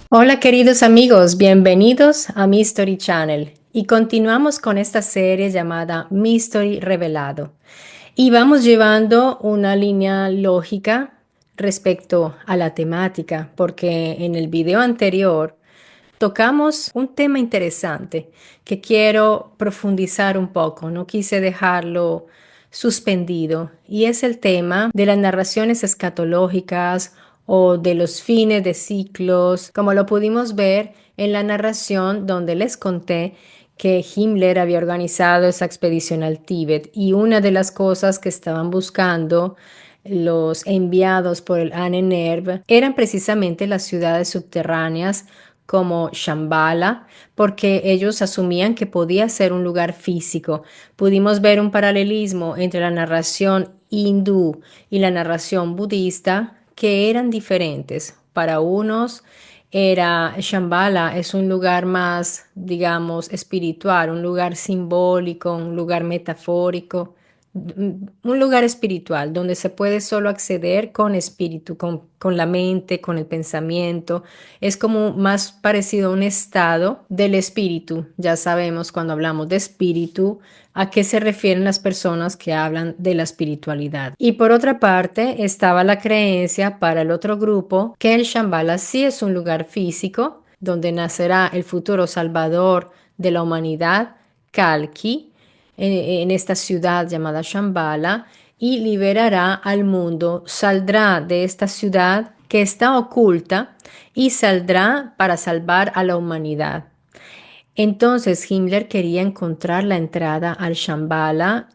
Hola queridos amigos, bienvenidos a Mystery Channel y continuamos con esta serie llamada Mystery Revelado y vamos llevando una línea lógica respecto a la temática porque en el video anterior tocamos un tema interesante que quiero profundizar un poco, no quise dejarlo suspendido, y es el tema de las narraciones escatológicas o de los fines de ciclos, como lo pudimos ver en la narración donde les conté que Himmler había organizado esa expedición al Tíbet y una de las cosas que estaban buscando los enviados por el Ahnenerbe eran precisamente las ciudades subterráneas como Shambhala, porque ellos asumían que podía ser un lugar físico. Pudimos ver un paralelismo entre la narración hindú y la narración budista, que eran diferentes. Para unos era Shambhala, es un lugar más, digamos, espiritual, un lugar simbólico, un lugar metafórico, un lugar espiritual donde se puede solo acceder con espíritu, con la mente, con el pensamiento. Es como más parecido a un estado del espíritu. Ya sabemos cuando hablamos de espíritu a qué se refieren las personas que hablan de la espiritualidad. Y por otra parte estaba la creencia para el otro grupo que el Shambhala sí es un lugar físico donde nacerá el futuro salvador de la humanidad, Kalki, en esta ciudad llamada Shambhala, y liberará al mundo, saldrá de esta ciudad que está oculta y saldrá para salvar a la humanidad. Entonces Himmler quería encontrar la entrada al Shambhala,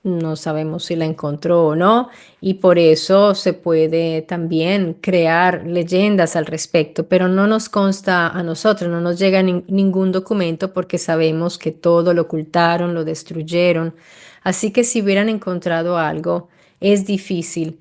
no sabemos si la encontró o no, y por eso se puede también crear leyendas al respecto, pero no nos consta a nosotros, no nos llega ningún documento porque sabemos que todo lo ocultaron, lo destruyeron, así que si hubieran encontrado algo, es difícil.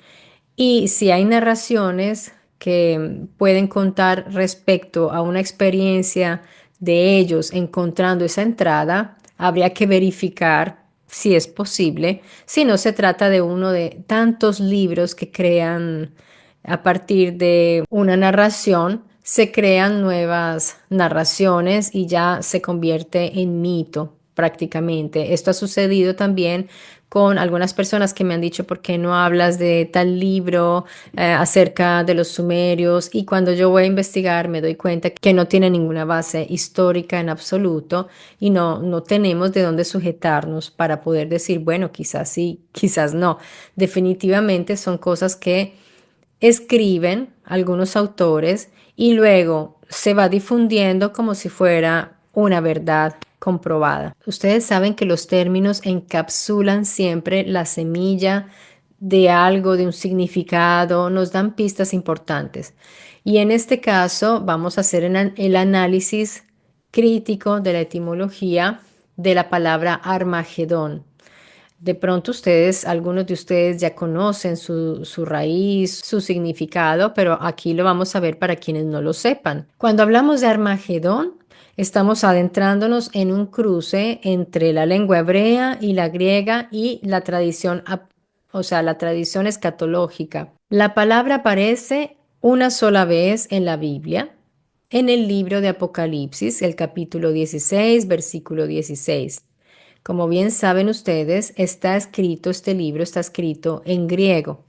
Y si hay narraciones que pueden contar respecto a una experiencia de ellos encontrando esa entrada, habría que verificar si es posible, si no se trata de uno de tantos libros que crean a partir de una narración, se crean nuevas narraciones y ya se convierte en mito prácticamente. Esto ha sucedido también con algunas personas que me han dicho, ¿por qué no hablas de tal libro acerca de los sumerios? Y cuando yo voy a investigar me doy cuenta que no tiene ninguna base histórica en absoluto y no tenemos de dónde sujetarnos para poder decir, bueno, quizás sí, quizás no. Definitivamente son cosas que escriben algunos autores y luego se va difundiendo como si fuera una verdad comprobada. Ustedes saben que los términos encapsulan siempre la semilla de algo, de un significado, nos dan pistas importantes. Y en este caso vamos a hacer el análisis crítico de la etimología de la palabra Armagedón. De pronto ustedes, algunos de ustedes ya conocen su raíz, su significado, pero aquí lo vamos a ver para quienes no lo sepan. Cuando hablamos de Armagedón, estamos adentrándonos en un cruce entre la lengua hebrea y la griega y la tradición, o sea, la tradición escatológica. La palabra aparece una sola vez en la Biblia, en el libro de Apocalipsis, el capítulo 16, versículo 16. Como bien saben ustedes, este libro está escrito en griego.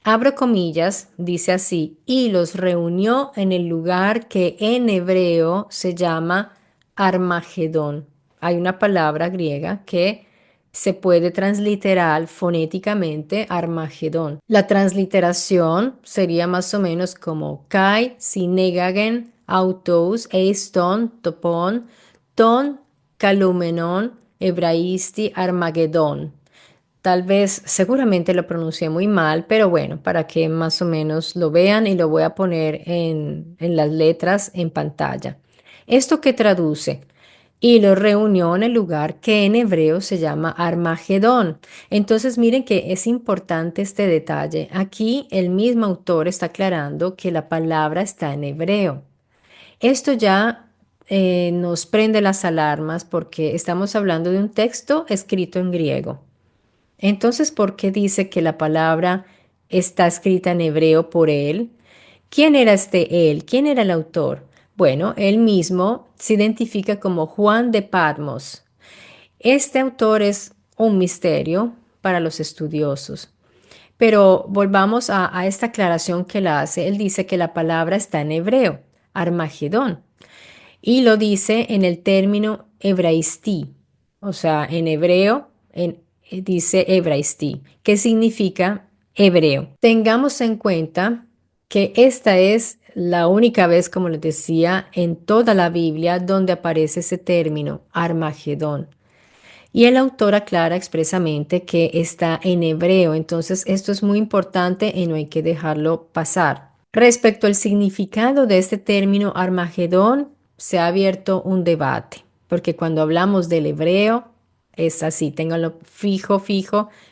Abro comillas, dice así, y los reunió en el lugar que en hebreo se llama Armagedón. Hay una palabra griega que se puede transliterar fonéticamente Armagedón. La transliteración sería más o menos como Kai, Sinegagen, Autos, Eiston, Topon, Ton, Calumenon, Hebraisti, Armagedón. Tal vez, seguramente lo pronuncié muy mal, pero bueno, para que más o menos lo vean y lo voy a poner en las letras en pantalla. ¿Esto qué traduce? Y lo reunió en el lugar que en hebreo se llama Armagedón. Entonces miren que es importante este detalle. Aquí el mismo autor está aclarando que la palabra está en hebreo. Esto ya nos prende las alarmas porque estamos hablando de un texto escrito en griego. Entonces, ¿por qué dice que la palabra está escrita en hebreo por él? ¿Quién era este él? ¿Quién era el autor? Bueno, él mismo se identifica como Juan de Patmos. Este autor es un misterio para los estudiosos. Pero volvamos a esta aclaración que él hace. Él dice que la palabra está en hebreo, Armagedón, y lo dice en el término hebraistí, o sea, en hebreo dice hebraistí, que significa hebreo. Tengamos en cuenta que esta es la única vez, como les decía, en toda la Biblia donde aparece ese término, Armagedón. Y el autor aclara expresamente que está en hebreo, entonces esto es muy importante y no hay que dejarlo pasar. Respecto al significado de este término Armagedón, se ha abierto un debate, porque cuando hablamos del hebreo, es así, ténganlo fijo,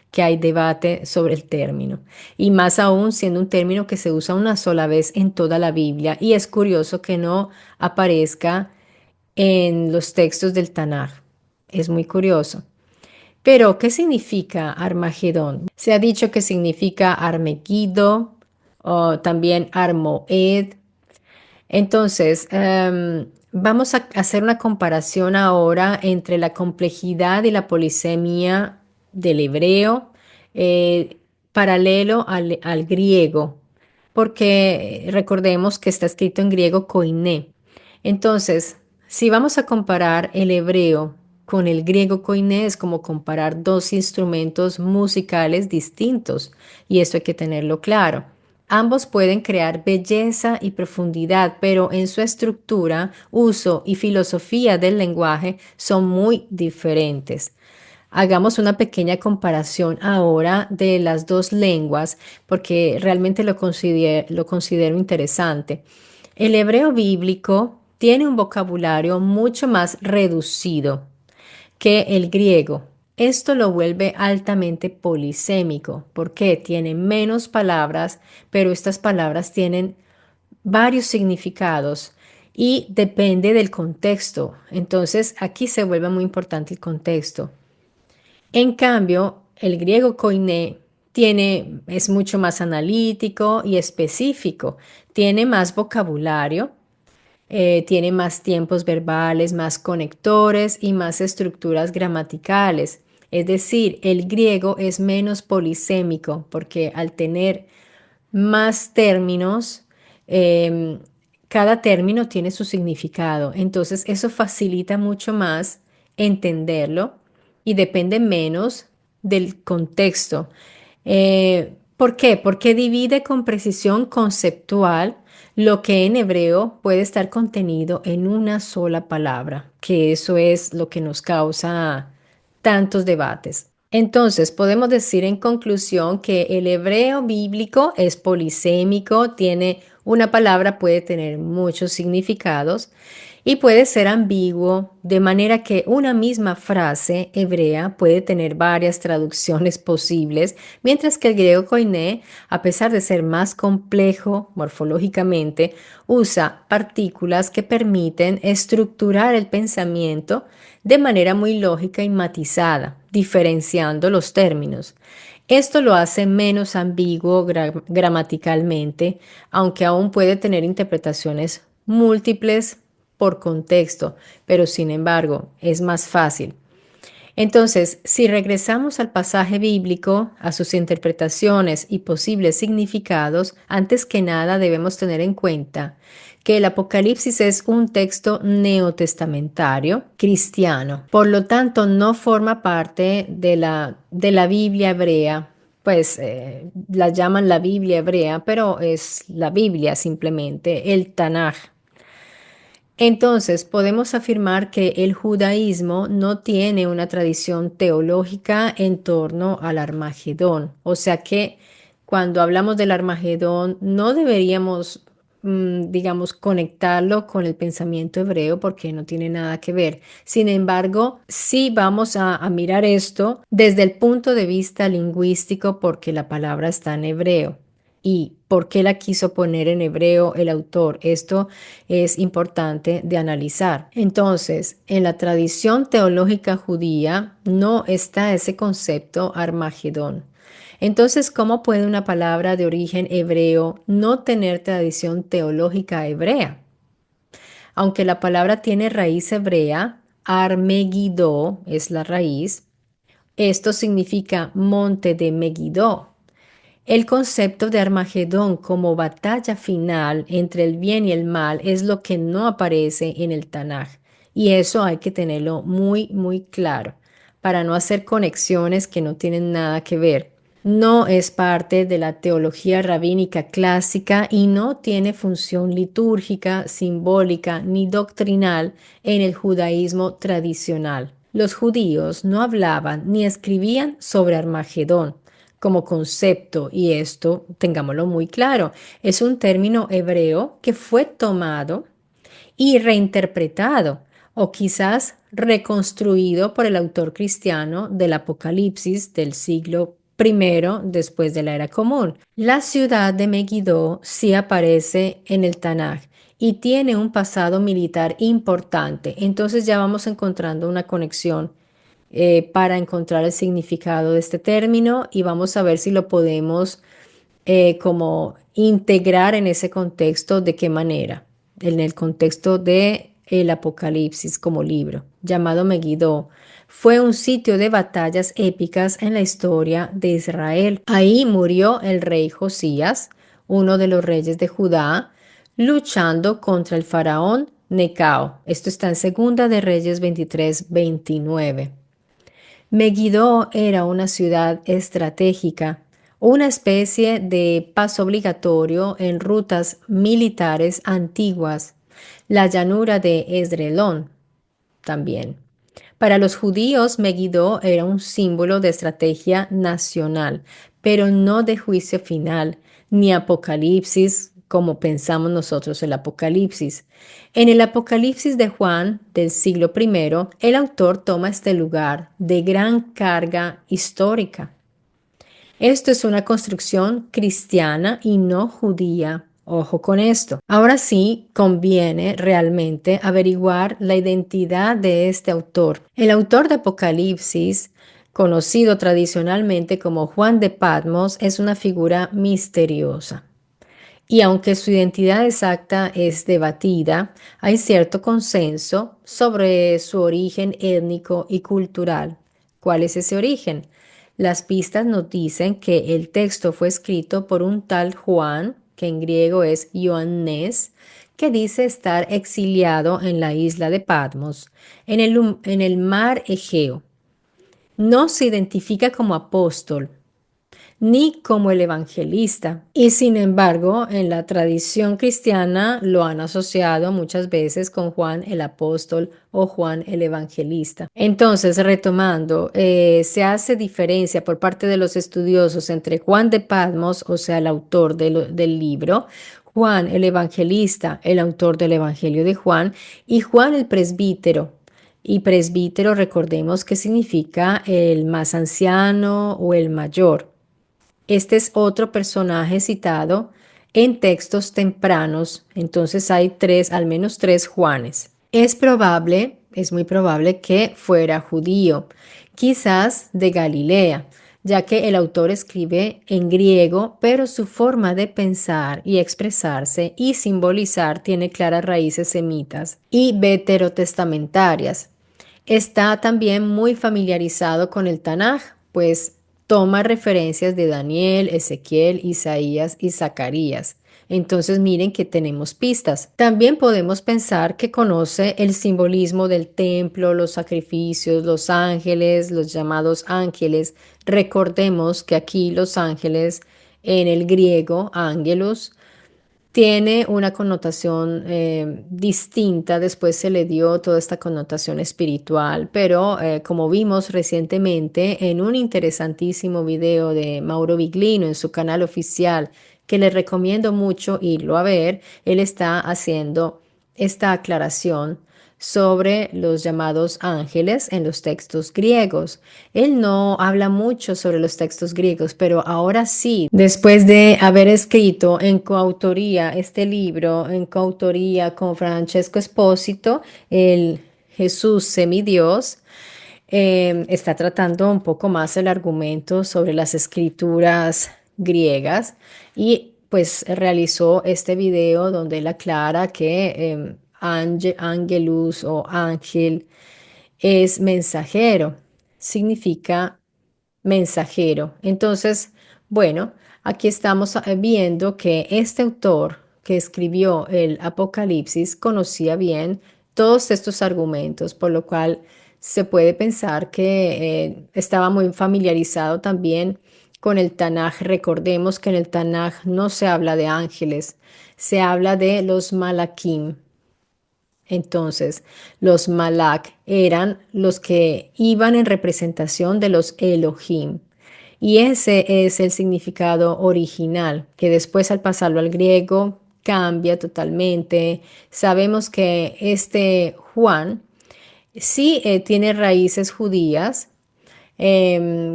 que hay debate sobre el término. Y más aún siendo un término que se usa una sola vez en toda la Biblia, y es curioso que no aparezca en los textos del Tanaj. Es muy curioso. Pero, ¿qué significa Armagedón? Se ha dicho que significa Armegido o también Armoed. Entonces, vamos a hacer una comparación ahora entre la complejidad y la polisemia del hebreo, eh, paralelo al griego, porque recordemos que está escrito en griego koiné. Entonces, si vamos a comparar el hebreo con el griego koiné, es como comparar dos instrumentos musicales distintos, y esto hay que tenerlo claro. Ambos pueden crear belleza y profundidad, pero en su estructura, uso y filosofía del lenguaje son muy diferentes. Hagamos una pequeña comparación ahora de las dos lenguas porque realmente lo considero interesante. El hebreo bíblico tiene un vocabulario mucho más reducido que el griego. Esto lo vuelve altamente polisémico porque tiene menos palabras, pero estas palabras tienen varios significados y depende del contexto. Entonces aquí se vuelve muy importante el contexto. En cambio, el griego koiné es mucho más analítico y específico, tiene más vocabulario, tiene más tiempos verbales, más conectores y más estructuras gramaticales. Es decir, el griego es menos polisémico porque al tener más términos, em, cada término tiene su significado. Entonces, eso facilita mucho más entenderlo y depende menos del contexto. ¿Por qué? Porque divide con precisión conceptual lo que en hebreo puede estar contenido en una sola palabra, que eso es lo que nos causa tantos debates. Entonces, podemos decir en conclusión que el hebreo bíblico es polisémico, tiene una palabra, puede tener muchos significados y puede ser ambiguo, de manera que una misma frase hebrea puede tener varias traducciones posibles, mientras que el griego koiné, a pesar de ser más complejo morfológicamente, usa partículas que permiten estructurar el pensamiento de manera muy lógica y matizada, diferenciando los términos. Esto lo hace menos ambiguo gramaticalmente, aunque aún puede tener interpretaciones múltiples por contexto, pero sin embargo es más fácil. Entonces, si regresamos al pasaje bíblico, a sus interpretaciones y posibles significados, antes que nada debemos tener en cuenta que el Apocalipsis es un texto neotestamentario cristiano. Por lo tanto, no forma parte de la Biblia hebrea. Pues la llaman la Biblia hebrea, pero es la Biblia simplemente, el Tanaj. Entonces, podemos afirmar que el judaísmo no tiene una tradición teológica en torno al Armagedón. O sea que cuando hablamos del Armagedón, no deberíamos, digamos, conectarlo con el pensamiento hebreo porque no tiene nada que ver. Sin embargo, sí vamos a mirar esto desde el punto de vista lingüístico porque la palabra está en hebreo. ¿Y por qué la quiso poner en hebreo el autor? Esto es importante de analizar. Entonces, en la tradición teológica judía no está ese concepto Armagedón. Entonces, ¿cómo puede una palabra de origen hebreo no tener tradición teológica hebrea? Aunque la palabra tiene raíz hebrea, Armegiddo es la raíz, esto significa monte de Megiddo. El concepto de Armagedón como batalla final entre el bien y el mal es lo que no aparece en el Tanaj. Y eso hay que tenerlo muy, muy claro para no hacer conexiones que no tienen nada que ver. No es parte de la teología rabínica clásica y no tiene función litúrgica, simbólica ni doctrinal en el judaísmo tradicional. Los judíos no hablaban ni escribían sobre Armagedón como concepto, y esto tengámoslo muy claro, es un término hebreo que fue tomado y reinterpretado o quizás reconstruido por el autor cristiano del Apocalipsis del siglo primero después de la era común. La ciudad de Megiddo sí aparece en el Tanaj y tiene un pasado militar importante. Entonces ya vamos encontrando una conexión para encontrar el significado de este término y vamos a ver si lo podemos como integrar en ese contexto, de qué manera, en el contexto de el Apocalipsis como libro, llamado Megiddo. Fue un sitio de batallas épicas en la historia de Israel. Ahí murió el rey Josías, uno de los reyes de Judá, luchando contra el faraón Necao. Esto está en Segunda de Reyes 23-29. Megiddo era una ciudad estratégica, una especie de paso obligatorio en rutas militares antiguas, la llanura de Esdrelón también. Para los judíos, Megiddo era un símbolo de estrategia nacional, pero no de juicio final, ni apocalipsis, como pensamos nosotros el apocalipsis. En el Apocalipsis de Juan del siglo I, el autor toma este lugar de gran carga histórica. Esto es una construcción cristiana y no judía. Ojo con esto. Ahora sí, conviene realmente averiguar la identidad de este autor. El autor de Apocalipsis, conocido tradicionalmente como Juan de Patmos, es una figura misteriosa. Y aunque su identidad exacta es debatida, hay cierto consenso sobre su origen étnico y cultural. ¿Cuál es ese origen? Las pistas nos dicen que el texto fue escrito por un tal Juan, que en griego es Ioannes, que dice estar exiliado en la isla de Patmos, en el mar Egeo. No se identifica como apóstol, ni como el evangelista. Y sin embargo, en la tradición cristiana lo han asociado muchas veces con Juan el apóstol o Juan el evangelista. Entonces, retomando, se hace diferencia por parte de los estudiosos entre Juan de Patmos, o sea, el autor del libro, Juan el evangelista, el autor del Evangelio de Juan, y Juan el presbítero. Y presbítero, recordemos que significa el más anciano o el mayor. Este es otro personaje citado en textos tempranos, entonces hay tres, al menos tres Juanes. Es probable, es muy probable que fuera judío, quizás de Galilea, ya que el autor escribe en griego, pero su forma de pensar y expresarse y simbolizar tiene claras raíces semitas y veterotestamentarias. Está también muy familiarizado con el Tanaj, pues toma referencias de Daniel, Ezequiel, Isaías y Zacarías. Entonces miren que tenemos pistas. También podemos pensar que conoce el simbolismo del templo, los sacrificios, los ángeles, los llamados ángeles. Recordemos que aquí los ángeles en el griego, ángelos, tiene una connotación distinta, después se le dio toda esta connotación espiritual, pero como vimos recientemente en un interesantísimo video de Mauro Biglino en su canal oficial, que les recomiendo mucho irlo a ver, él está haciendo esta aclaración sobre los llamados ángeles en los textos griegos. Él no habla mucho sobre los textos griegos, pero ahora sí, después de haber escrito en coautoría este libro, en coautoría con Francesco Espósito, el Jesús semidios, está tratando un poco más el argumento sobre las escrituras griegas y pues realizó este video donde él aclara que angelus o ángel, es mensajero, significa mensajero. Entonces, bueno, aquí estamos viendo que este autor que escribió el Apocalipsis conocía bien todos estos argumentos, por lo cual se puede pensar que estaba muy familiarizado también con el Tanaj. Recordemos que en el Tanaj no se habla de ángeles, se habla de los malakim. Entonces, los Malak eran los que iban en representación de los Elohim. Y ese es el significado original, que después al pasarlo al griego cambia totalmente. Sabemos que este Juan sí tiene raíces judías,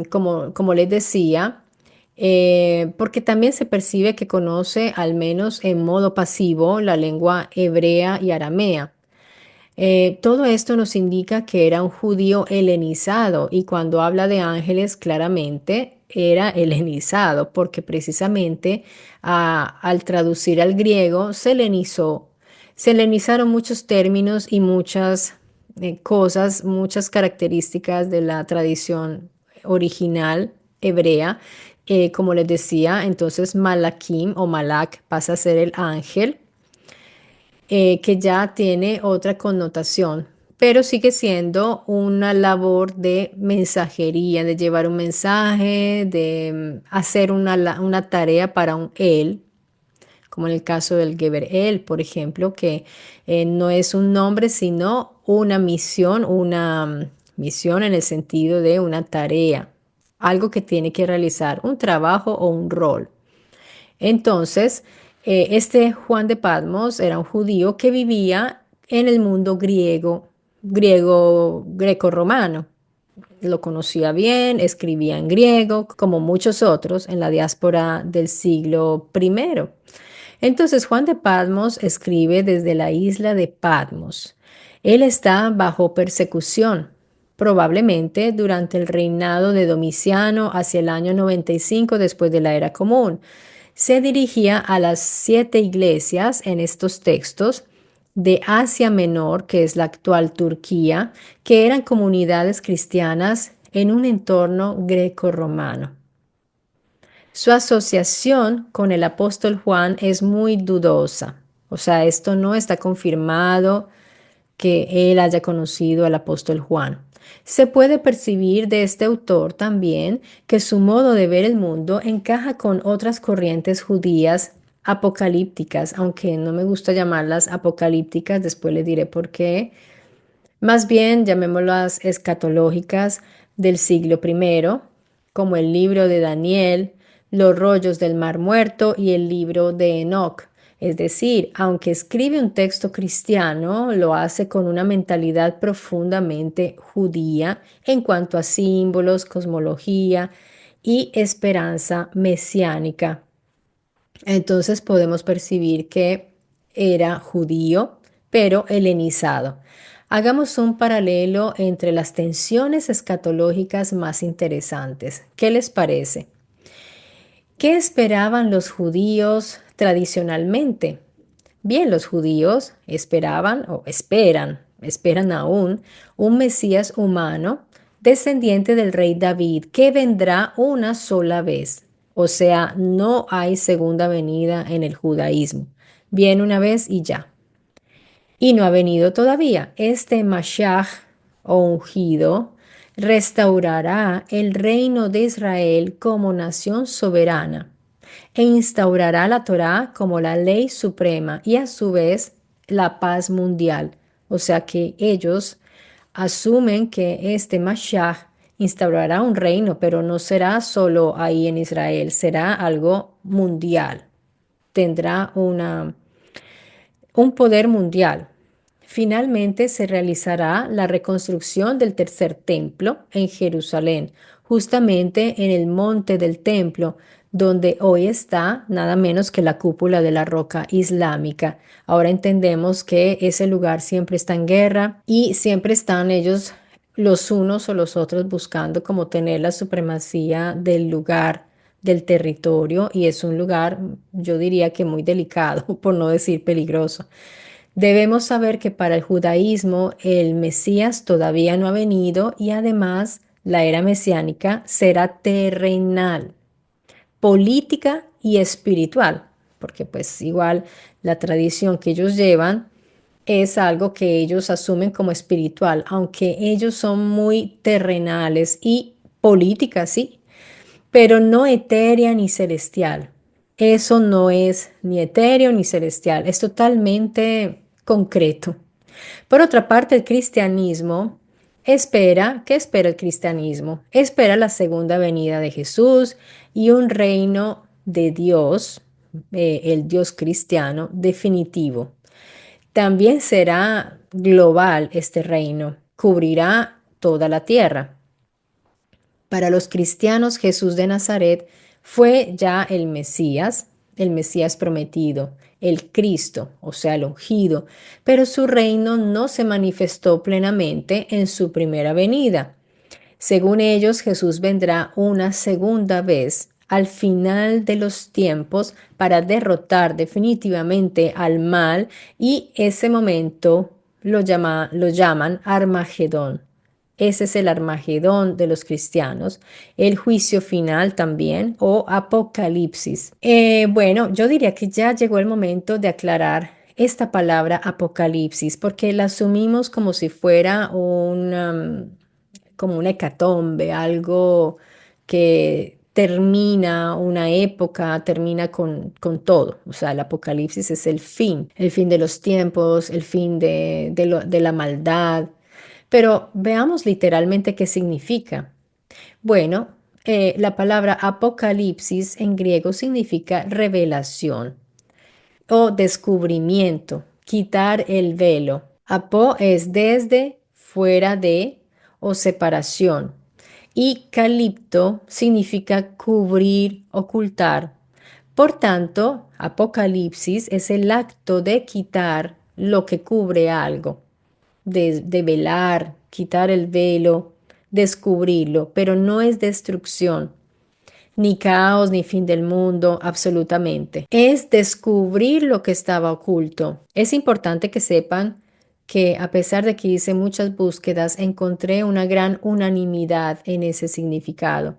como les decía, porque también se percibe que conoce, al menos en modo pasivo, la lengua hebrea y aramea. Todo esto nos indica que era un judío helenizado y cuando habla de ángeles claramente era helenizado porque precisamente al traducir al griego se helenizó. Se helenizaron muchos términos y muchas cosas, muchas características de la tradición original hebrea. Como les decía, entonces Malakim o Malak pasa a ser el ángel, que ya tiene otra connotación, pero sigue siendo una labor de mensajería, de llevar un mensaje, de hacer una tarea para un él, como en el caso del Geber él, por ejemplo, que no es un nombre, sino una misión en el sentido de una tarea, algo que tiene que realizar, un trabajo o un rol. Entonces, este Juan de Patmos era un judío que vivía en el mundo greco-romano. Lo conocía bien, escribía en griego, como muchos otros en la diáspora del siglo primero. Entonces, Juan de Patmos escribe desde la isla de Patmos. Él está bajo persecución, probablemente durante el reinado de Domiciano hacia el año 95 después de la era común. Se dirigía a las 7 iglesias en estos textos de Asia Menor, que es la actual Turquía, que eran comunidades cristianas en un entorno greco-romano. Su asociación con el apóstol Juan es muy dudosa. O sea, esto no está confirmado que él haya conocido al apóstol Juan. Se puede percibir de este autor también que su modo de ver el mundo encaja con otras corrientes judías apocalípticas, aunque no me gusta llamarlas apocalípticas, después le diré por qué. Más bien, llamémoslas escatológicas del siglo primero, como el libro de Daniel, los rollos del Mar Muerto y el libro de Enoc. Es decir, aunque escribe un texto cristiano, lo hace con una mentalidad profundamente judía en cuanto a símbolos, cosmología y esperanza mesiánica. Entonces podemos percibir que era judío, pero helenizado. Hagamos un paralelo entre las tensiones escatológicas más interesantes. ¿Qué les parece? ¿Qué esperaban los judíos tradicionalmente? Bien, los judíos esperaban o esperan aún un Mesías humano descendiente del rey David que vendrá una sola vez. O sea, no hay segunda venida en el judaísmo. Viene una vez y ya. Y no ha venido todavía. Este Mashiach o ungido restaurará el reino de Israel como nación soberana e instaurará la Torá como la ley suprema y a su vez la paz mundial. O sea que ellos asumen que este Mashiach instaurará un reino, pero no será solo ahí en Israel, será algo mundial. Tendrá un poder mundial. Finalmente se realizará la reconstrucción del tercer templo en Jerusalén, justamente en el monte del templo, donde hoy está nada menos que la cúpula de la roca islámica. Ahora entendemos que ese lugar siempre está en guerra y siempre están ellos los unos o los otros buscando como tener la supremacía del lugar, del territorio, y es un lugar, yo diría que muy delicado, por no decir peligroso. Debemos saber que para el judaísmo el Mesías todavía no ha venido y además la era mesiánica será terrenal, política y espiritual, porque pues igual la tradición que ellos llevan es algo que ellos asumen como espiritual, aunque ellos son muy terrenales y política, sí, pero no etérea ni celestial. Eso no es ni etéreo ni celestial, es totalmente concreto. Por otra parte, el cristianismo espera, ¿qué espera el cristianismo? Espera la segunda venida de Jesús y un reino de Dios, el Dios cristiano, definitivo. También será global este reino, cubrirá toda la tierra. Para los cristianos, Jesús de Nazaret fue ya el Mesías prometido, el Cristo, o sea, el ungido, pero su reino no se manifestó plenamente en su primera venida. Según ellos, Jesús vendrá una segunda vez al final de los tiempos para derrotar definitivamente al mal y ese momento lo llaman Armagedón. Ese es el Armagedón de los cristianos, el juicio final también o Apocalipsis. Bueno, yo diría que ya llegó el momento de aclarar esta palabra Apocalipsis porque la asumimos como si fuera como una hecatombe, algo que termina una época, termina con todo. O sea, el apocalipsis es el fin de los tiempos, el fin de la maldad. Pero veamos literalmente qué significa. Bueno, la palabra apocalipsis en griego significa revelación o descubrimiento, quitar el velo. Apo es desde, fuera de o separación. Y calipto significa cubrir, ocultar. Por tanto, apocalipsis es el acto de quitar lo que cubre algo, de velar, quitar el velo, descubrirlo, pero no es destrucción ni caos, ni fin del mundo, absolutamente. Es descubrir lo que estaba oculto. Es importante que sepan que a pesar de que hice muchas búsquedas, encontré una gran unanimidad en ese significado.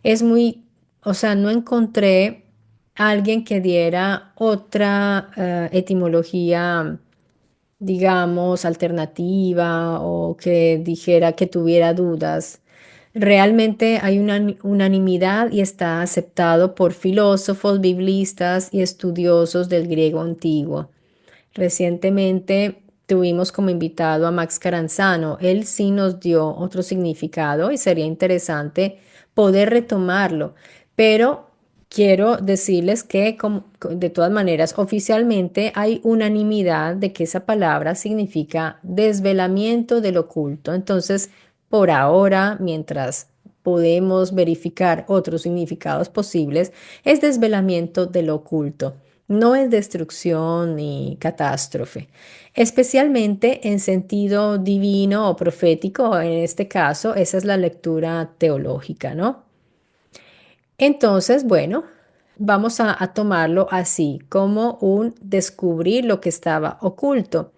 Es muy, o sea, no encontré alguien que diera otra etimología, digamos, alternativa o que dijera que tuviera dudas. Realmente hay una unanimidad y está aceptado por filósofos, biblistas y estudiosos del griego antiguo. Recientemente tuvimos como invitado a Max Caranzano. Él sí nos dio otro significado y sería interesante poder retomarlo. Pero quiero decirles que de todas maneras oficialmente hay unanimidad de que esa palabra significa desvelamiento del oculto. Entonces, por ahora, mientras podemos verificar otros significados posibles, es desvelamiento del oculto. No es destrucción ni catástrofe, especialmente en sentido divino o profético. En este caso, esa es la lectura teológica, ¿no? Entonces, bueno, vamos a tomarlo así, como un descubrir lo que estaba oculto.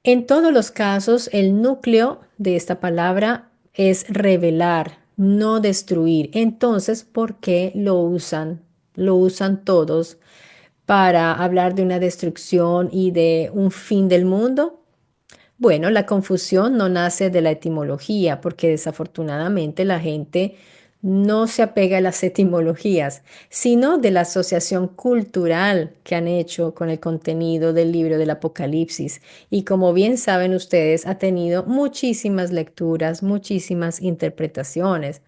En todos los casos, el núcleo de esta palabra es revelar, no destruir. Entonces, ¿por qué lo usan? Lo usan todos para hablar de una destrucción y de un fin del mundo? Bueno, la confusión no nace de la etimología, porque desafortunadamente la gente no se apega a las etimologías, sino de la asociación cultural que han hecho con el contenido del libro del Apocalipsis. Y como bien saben ustedes, ha tenido muchísimas lecturas, muchísimas interpretaciones.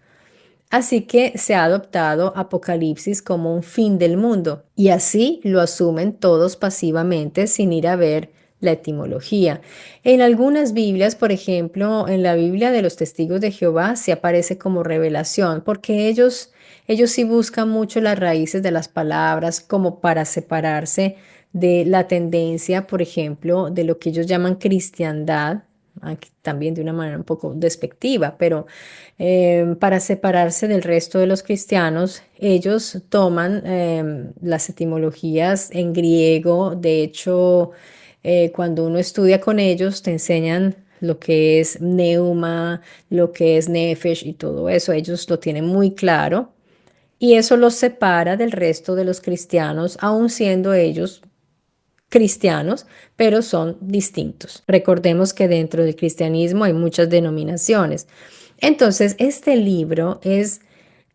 Así que se ha adoptado Apocalipsis como un fin del mundo y así lo asumen todos pasivamente sin ir a ver la etimología. En algunas Biblias, por ejemplo, en la Biblia de los Testigos de Jehová, se aparece como revelación porque ellos sí buscan mucho las raíces de las palabras como para separarse de la tendencia, por ejemplo, de lo que ellos llaman cristiandad, aquí también de una manera un poco despectiva, pero para separarse del resto de los cristianos, ellos toman las etimologías en griego. De hecho, Cuando uno estudia con ellos, te enseñan lo que es neuma, lo que es nefesh y todo eso. Ellos lo tienen muy claro y eso los separa del resto de los cristianos, aun siendo ellos cristianos, pero son distintos. Recordemos que dentro del cristianismo hay muchas denominaciones. Entonces, este libro es,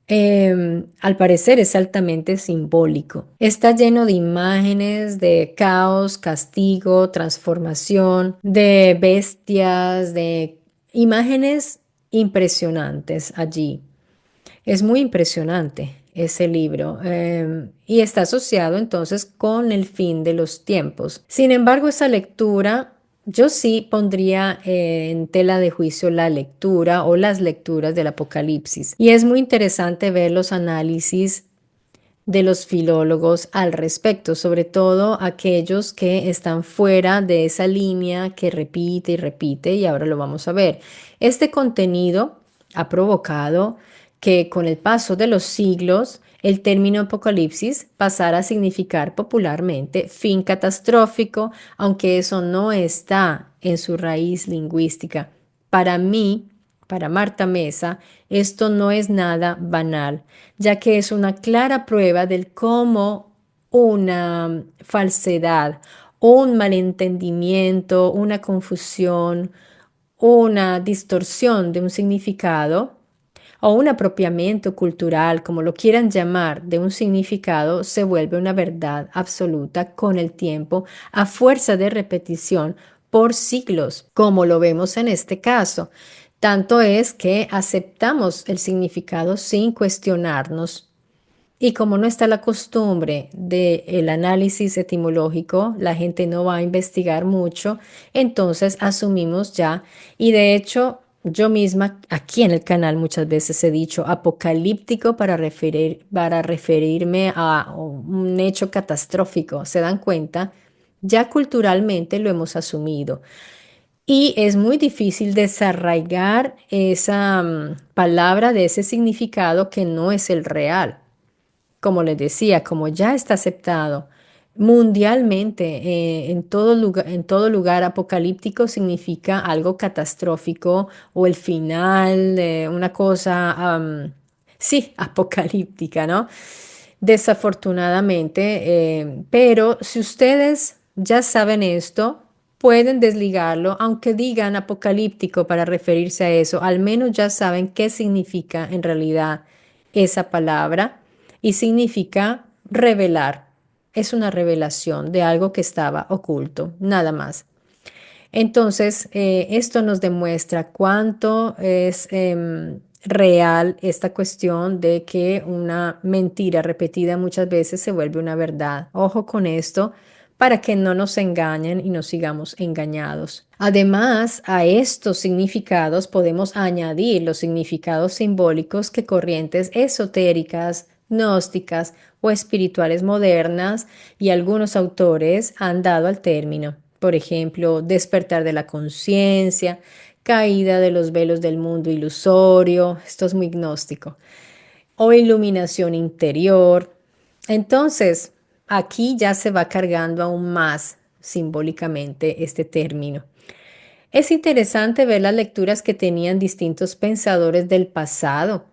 al parecer, es altamente simbólico. Está lleno de imágenes de caos, castigo, transformación, de bestias, de imágenes impresionantes allí. Es muy impresionante ese libro y está asociado entonces con el fin de los tiempos. Sin embargo, esa lectura, yo sí pondría en tela de juicio la lectura o las lecturas del Apocalipsis. Y es muy interesante ver los análisis de los filólogos al respecto, sobre todo aquellos que están fuera de esa línea que repite y repite, y ahora lo vamos a ver. Este contenido ha provocado que con el paso de los siglos el término apocalipsis pasara a significar popularmente fin catastrófico, aunque eso no está en su raíz lingüística. Para mí, para Marta Mesa, esto no es nada banal, ya que es una clara prueba del cómo una falsedad, un malentendimiento, una confusión, una distorsión de un significado o un apropiamiento cultural, como lo quieran llamar, de un significado, se vuelve una verdad absoluta con el tiempo a fuerza de repetición por siglos, como lo vemos en este caso. Tanto es que aceptamos el significado sin cuestionarnos y como no está la costumbre del análisis etimológico, la gente no va a investigar mucho, entonces asumimos ya. Y de hecho, yo misma aquí en el canal muchas veces he dicho apocalíptico para referirme a un hecho catastrófico. ¿Se dan cuenta? Ya culturalmente lo hemos asumido. Y es muy difícil desarraigar esa palabra de ese significado que no es el real. Como les decía, como ya está aceptado mundialmente, en todo lugar apocalíptico significa algo catastrófico o el final de una cosa, sí, apocalíptica, ¿no? Desafortunadamente, pero si ustedes ya saben esto, pueden desligarlo, aunque digan apocalíptico para referirse a eso, al menos ya saben qué significa en realidad esa palabra y significa revelar. Es una revelación de algo que estaba oculto, nada más. Entonces, esto nos demuestra cuánto es real esta cuestión de que una mentira repetida muchas veces se vuelve una verdad. Ojo con esto para que no nos engañen y no sigamos engañados. Además, a estos significados podemos añadir los significados simbólicos que corrientes esotéricas, gnósticas o espirituales modernas y algunos autores han dado al término. Por ejemplo, despertar de la conciencia, caída de los velos del mundo ilusorio, esto es muy gnóstico, o iluminación interior. Entonces, aquí ya se va cargando aún más simbólicamente este término. Es interesante ver las lecturas que tenían distintos pensadores del pasado.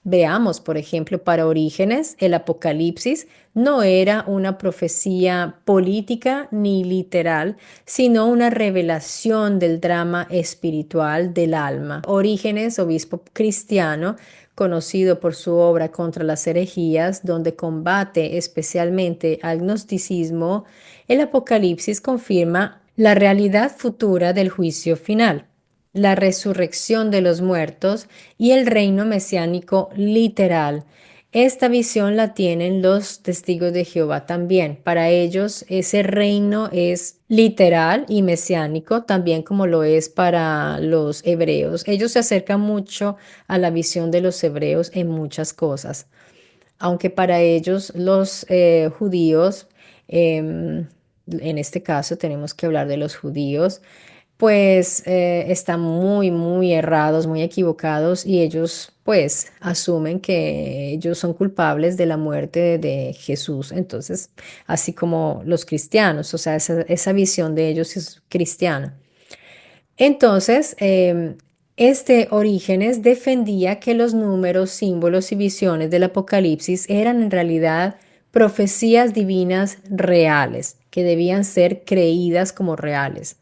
Veamos, por ejemplo, para Orígenes, el Apocalipsis no era una profecía política ni literal, sino una revelación del drama espiritual del alma. Orígenes, obispo cristiano, conocido por su obra contra las herejías, donde combate especialmente al gnosticismo, el Apocalipsis confirma la realidad futura del juicio final, la resurrección de los muertos y el reino mesiánico literal. Esta visión la tienen los testigos de Jehová también. Para ellos ese reino es literal y mesiánico, también como lo es para los hebreos. Ellos se acercan mucho a la visión de los hebreos en muchas cosas, aunque para ellos los judíos, en este caso tenemos que hablar de los judíos, pues están muy, muy errados, muy equivocados y ellos pues asumen que ellos son culpables de la muerte de Jesús. Entonces, así como los cristianos, o sea, esa visión de ellos es cristiana. Entonces, este Orígenes defendía que los números, símbolos y visiones del Apocalipsis eran en realidad profecías divinas reales, que debían ser creídas como reales.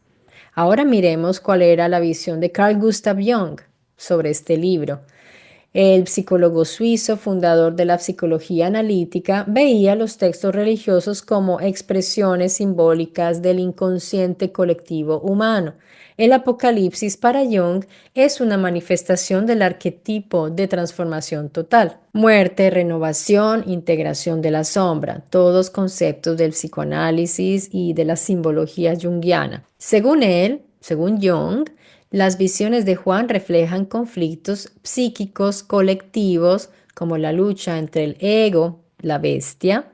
Ahora miremos cuál era la visión de Carl Gustav Jung sobre este libro. El psicólogo suizo, fundador de la psicología analítica, veía los textos religiosos como expresiones simbólicas del inconsciente colectivo humano. El Apocalipsis para Jung es una manifestación del arquetipo de transformación total. Muerte, renovación, integración de la sombra, todos conceptos del psicoanálisis y de la simbología junguiana. Según él, según Jung, las visiones de Juan reflejan conflictos psíquicos colectivos como la lucha entre el ego, la bestia,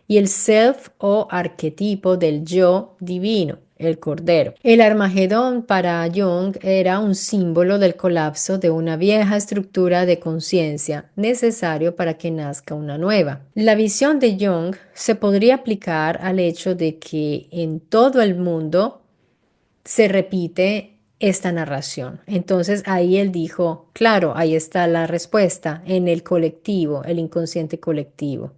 y el self o arquetipo del yo divino, el cordero. El Armagedón para Jung era un símbolo del colapso de una vieja estructura de conciencia necesario para que nazca una nueva. La visión de Jung se podría aplicar al hecho de que en todo el mundo se repite esta narración. Entonces ahí él dijo, claro, ahí está la respuesta en el colectivo, el inconsciente colectivo.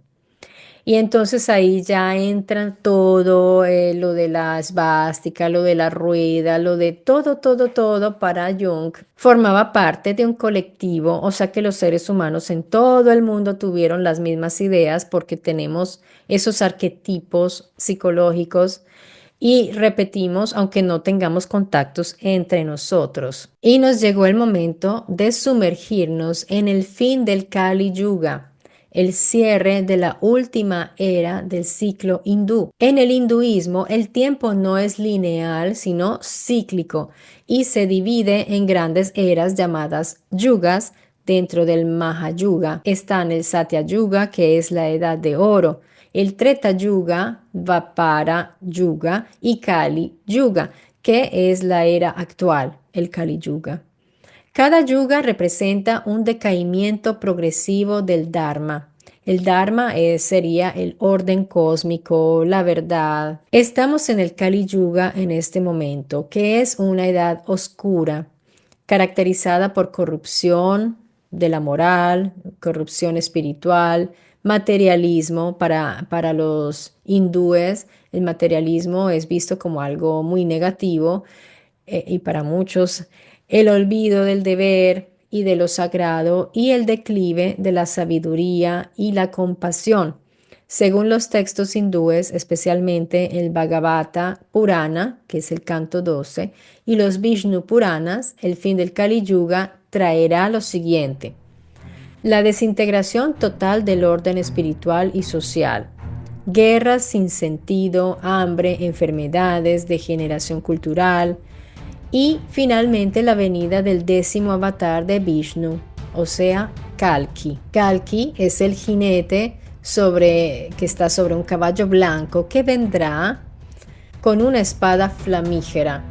Y entonces ahí ya entra todo lo de la esvástica, lo de la rueda, lo de todo, todo, todo para Jung. Formaba parte de un colectivo, o sea que los seres humanos en todo el mundo tuvieron las mismas ideas porque tenemos esos arquetipos psicológicos y repetimos aunque no tengamos contactos entre nosotros. Y nos llegó el momento de sumergirnos en el fin del Kali Yuga, el cierre de la última era del ciclo hindú. En el hinduismo, el tiempo no es lineal, sino cíclico y se divide en grandes eras llamadas yugas. Dentro del Mahayuga están el Satya Yuga, que es la edad de oro, el Treta Yuga, Vapara Yuga y Kali Yuga, que es la era actual, el Kali Yuga. Cada yuga representa un decaimiento progresivo del Dharma. El Dharma sería el orden cósmico, la verdad. Estamos en el Kali Yuga en este momento, que es una edad oscura, caracterizada por corrupción de la moral, corrupción espiritual, materialismo. Para los hindúes, el materialismo es visto como algo muy negativo y para muchos el olvido del deber y de lo sagrado y el declive de la sabiduría y la compasión. Según los textos hindúes, especialmente el Bhagavata Purana, que es el canto 12, y los Vishnu Puranas, el fin del Kali Yuga traerá lo siguiente: la desintegración total del orden espiritual y social, guerras sin sentido, hambre, enfermedades, degeneración cultural, y finalmente la venida del 10º avatar de Vishnu, o sea, Kalki. Kalki es el jinete que está sobre un caballo blanco que vendrá con una espada flamígera.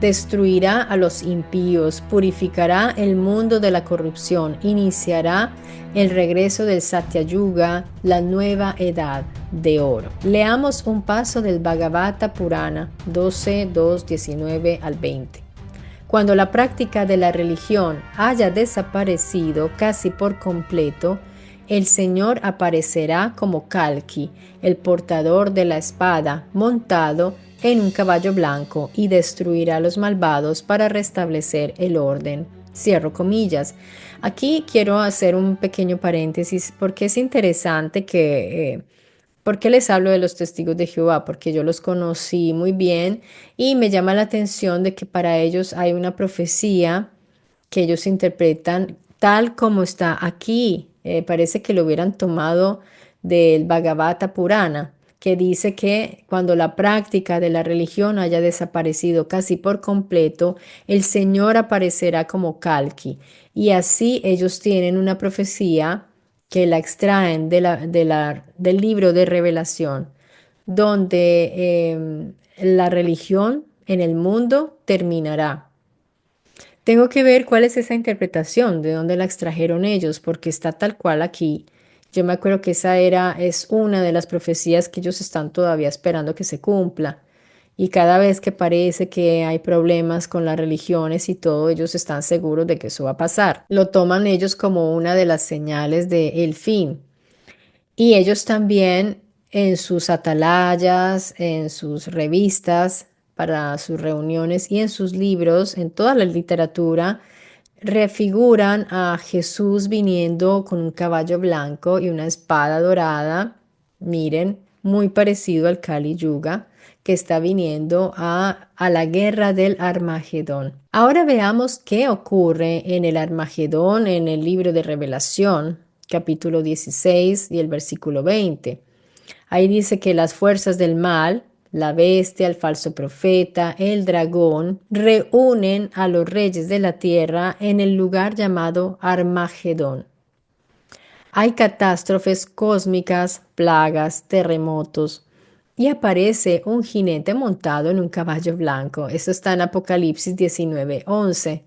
Destruirá a los impíos, purificará el mundo de la corrupción, iniciará el regreso del Satya Yuga, la nueva edad de oro. Leamos un paso del Bhagavata Purana 12, 2, 19 al 20. Cuando la práctica de la religión haya desaparecido casi por completo, el Señor aparecerá como Kalki, el portador de la espada, montado en un caballo blanco, y destruirá a los malvados para restablecer el orden. Cierro comillas. Aquí quiero hacer un pequeño paréntesis porque es interesante ¿por qué les hablo de los testigos de Jehová? Porque yo los conocí muy bien y me llama la atención de que para ellos hay una profecía que ellos interpretan tal como está aquí. Parece que lo hubieran tomado del Bhagavata Purana, que dice que cuando la práctica de la religión haya desaparecido casi por completo, el Señor aparecerá como Kalki. Y así ellos tienen una profecía que la extraen del libro de Revelación, donde la religión en el mundo terminará. Tengo que ver cuál es esa interpretación, de dónde la extrajeron ellos, porque está tal cual aquí. Yo me acuerdo que es una de las profecías que ellos están todavía esperando que se cumpla. Y cada vez que parece que hay problemas con las religiones y todo, ellos están seguros de que eso va a pasar. Lo toman ellos como una de las señales del fin. Y ellos también en sus atalayas, en sus revistas, para sus reuniones y en sus libros, en toda la literatura, refiguran a Jesús viniendo con un caballo blanco y una espada dorada. Miren, muy parecido al Kali Yuga, que está viniendo a la guerra del Armagedón. Ahora veamos qué ocurre en el Armagedón en el libro de Revelación, capítulo 16 y el versículo 20. Ahí dice que las fuerzas del mal, la bestia, el falso profeta, el dragón, reúnen a los reyes de la tierra en el lugar llamado Armagedón. Hay catástrofes cósmicas, plagas, terremotos, y aparece un jinete montado en un caballo blanco. Eso está en Apocalipsis 19:11,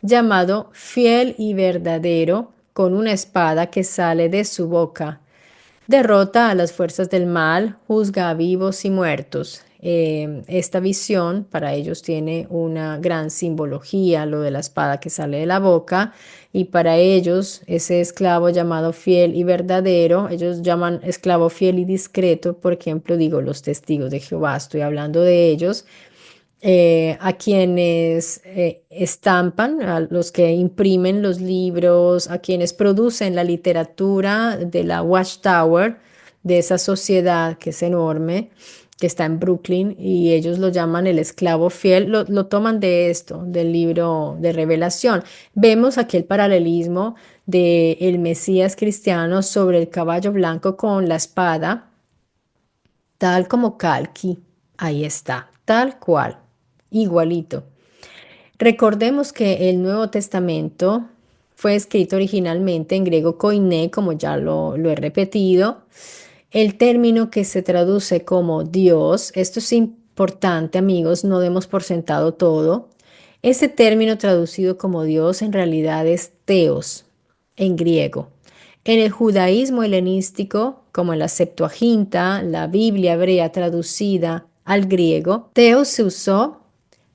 llamado fiel y verdadero, con una espada que sale de su boca. Derrota a las fuerzas del mal, juzga a vivos y muertos. Esta visión para ellos tiene una gran simbología, lo de la espada que sale de la boca, y para ellos ese esclavo llamado fiel y verdadero, ellos llaman esclavo fiel y discreto, por ejemplo, digo, los testigos de Jehová, estoy hablando de ellos, a quienes estampan, a los que imprimen los libros, a quienes producen la literatura de la Watchtower, de esa sociedad que es enorme, que está en Brooklyn, y ellos lo llaman el esclavo fiel, lo toman de esto, del libro de Revelación. Vemos aquí el paralelismo de el Mesías cristiano sobre el caballo blanco con la espada, tal como Calqui. Ahí está, tal cual, igualito. Recordemos que el Nuevo Testamento fue escrito originalmente en griego koiné, como ya lo he repetido. El término que se traduce como Dios, esto es importante, amigos, no demos por sentado todo. Ese término traducido como Dios en realidad es teos en griego. En el judaísmo helenístico, como en la Septuaginta, la Biblia hebrea traducida al griego, teos se usó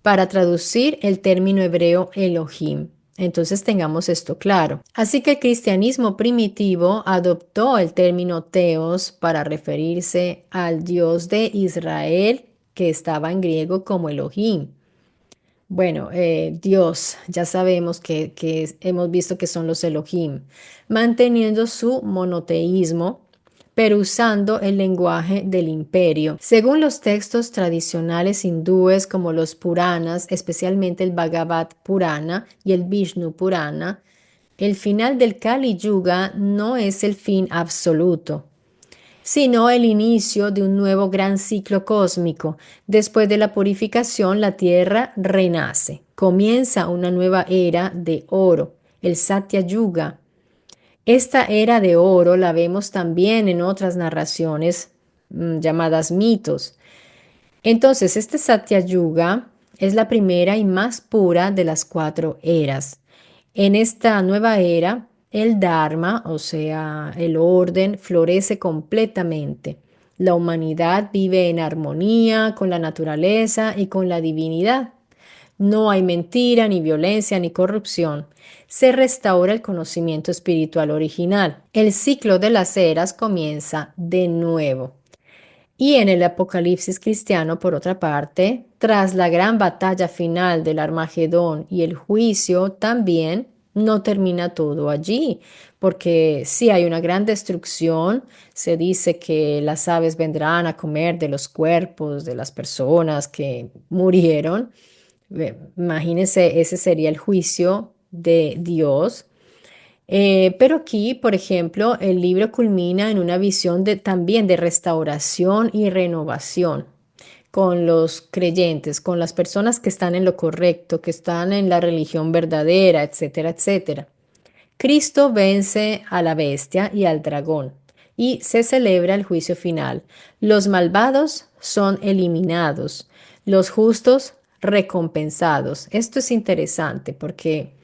para traducir el término hebreo Elohim. Entonces tengamos esto claro. Así que el cristianismo primitivo adoptó el término teos para referirse al Dios de Israel, que estaba en griego como Elohim. Bueno, Dios, ya sabemos que hemos visto que son los Elohim, manteniendo su monoteísmo, pero usando el lenguaje del imperio. Según los textos tradicionales hindúes como los Puranas, especialmente el Bhagavad Purana y el Vishnu Purana, el final del Kali Yuga no es el fin absoluto, sino el inicio de un nuevo gran ciclo cósmico. Después de la purificación, la Tierra renace. Comienza una nueva era de oro, el Satya Yuga. Esta era de oro la vemos también en otras narraciones llamadas mitos. Entonces, este Satya Yuga es la primera y más pura de las cuatro eras. En esta nueva era, el Dharma, o sea, el orden, florece completamente. La humanidad vive en armonía con la naturaleza y con la divinidad. No hay mentira, ni violencia, ni corrupción. Se restaura el conocimiento espiritual original. El ciclo de las eras comienza de nuevo. Y en el Apocalipsis cristiano, por otra parte, tras la gran batalla final del Armagedón y el juicio, también no termina todo allí, porque sí hay una gran destrucción. Se dice que las aves vendrán a comer de los cuerpos de las personas que murieron. Imagínense, ese sería el juicio de Dios. Pero aquí, por ejemplo, el libro culmina en una visión también de restauración y renovación con los creyentes, con las personas que están en lo correcto, que están en la religión verdadera, etcétera, etcétera. Cristo vence a la bestia y al dragón y se celebra el juicio final. Los malvados son eliminados, los justos recompensados. Esto es interesante porque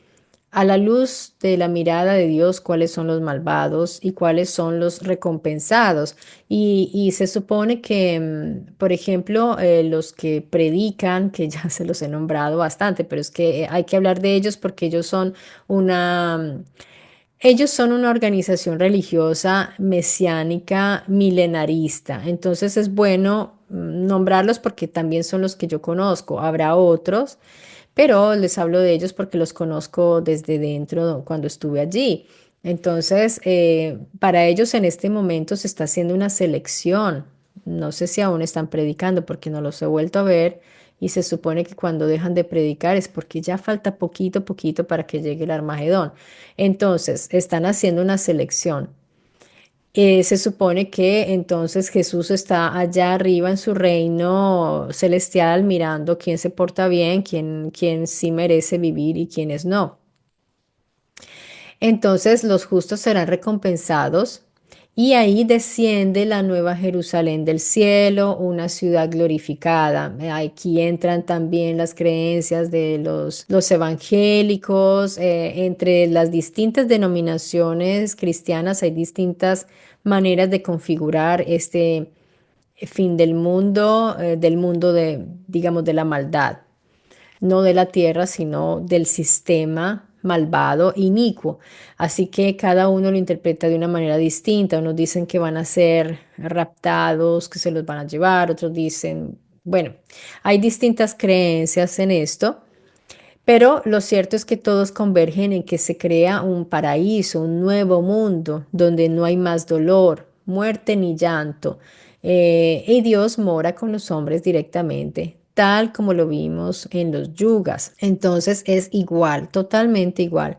a la luz de la mirada de Dios, cuáles son los malvados y cuáles son los recompensados. Y se supone que, por ejemplo, los que predican, que ya se los he nombrado bastante, pero es que hay que hablar de ellos porque una, ellos son una organización religiosa mesiánica milenarista. Entonces es bueno nombrarlos porque también son los que yo conozco. Habrá otros, pero les hablo de ellos porque los conozco desde dentro cuando estuve allí. Entonces, para ellos en este momento se está haciendo una selección. No sé si aún están predicando porque no los he vuelto a ver y se supone que cuando dejan de predicar es porque ya falta poquito, poquito para que llegue el Armagedón. Entonces, están haciendo una selección. Se supone que entonces Jesús está allá arriba en su reino celestial mirando quién se porta bien, quién sí merece vivir y quiénes no. Entonces los justos serán recompensados y ahí desciende la nueva Jerusalén del cielo, una ciudad glorificada. Aquí entran también las creencias de los evangélicos. Entre las distintas denominaciones cristianas hay distintas maneras de configurar este fin del mundo de, digamos, de la maldad, no de la tierra, sino del sistema malvado, inicuo. Así que cada uno lo interpreta de una manera distinta. Unos dicen que van a ser raptados, que se los van a llevar, otros dicen, bueno, hay distintas creencias en esto. Pero lo cierto es que todos convergen en que se crea un paraíso, un nuevo mundo, donde no hay más dolor, muerte ni llanto. Y Dios mora con los hombres directamente, tal como lo vimos en los yugas. Entonces es igual, totalmente igual.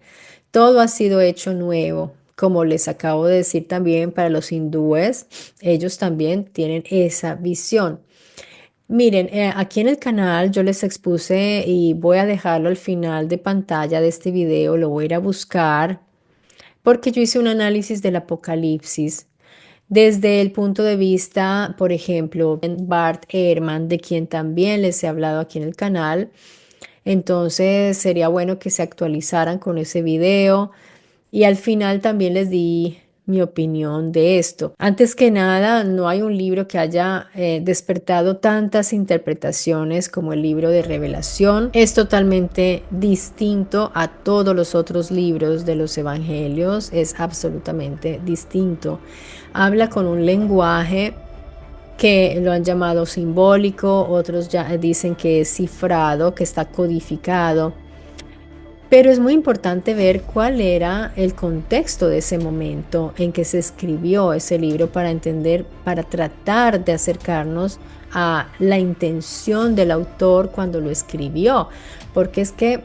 Todo ha sido hecho nuevo. Como les acabo de decir también para los hindúes, ellos también tienen esa visión. Miren, aquí en el canal yo les expuse y voy a dejarlo al final de pantalla de este video, lo voy a ir a buscar porque yo hice un análisis del Apocalipsis desde el punto de vista, por ejemplo, en Bart Ehrman, de quien también les he hablado aquí en el canal. Entonces sería bueno que se actualizaran con ese video. Y al final también les di mi opinión de esto. Antes que nada, no hay un libro que haya despertado tantas interpretaciones como el libro de Revelación. Es totalmente distinto a todos los otros libros de los evangelios. Es absolutamente distinto. Habla con un lenguaje que lo han llamado simbólico, otros ya dicen que es cifrado, que está codificado. Pero es muy importante ver cuál era el contexto de ese momento en que se escribió ese libro para entender, para tratar de acercarnos a la intención del autor cuando lo escribió, porque es que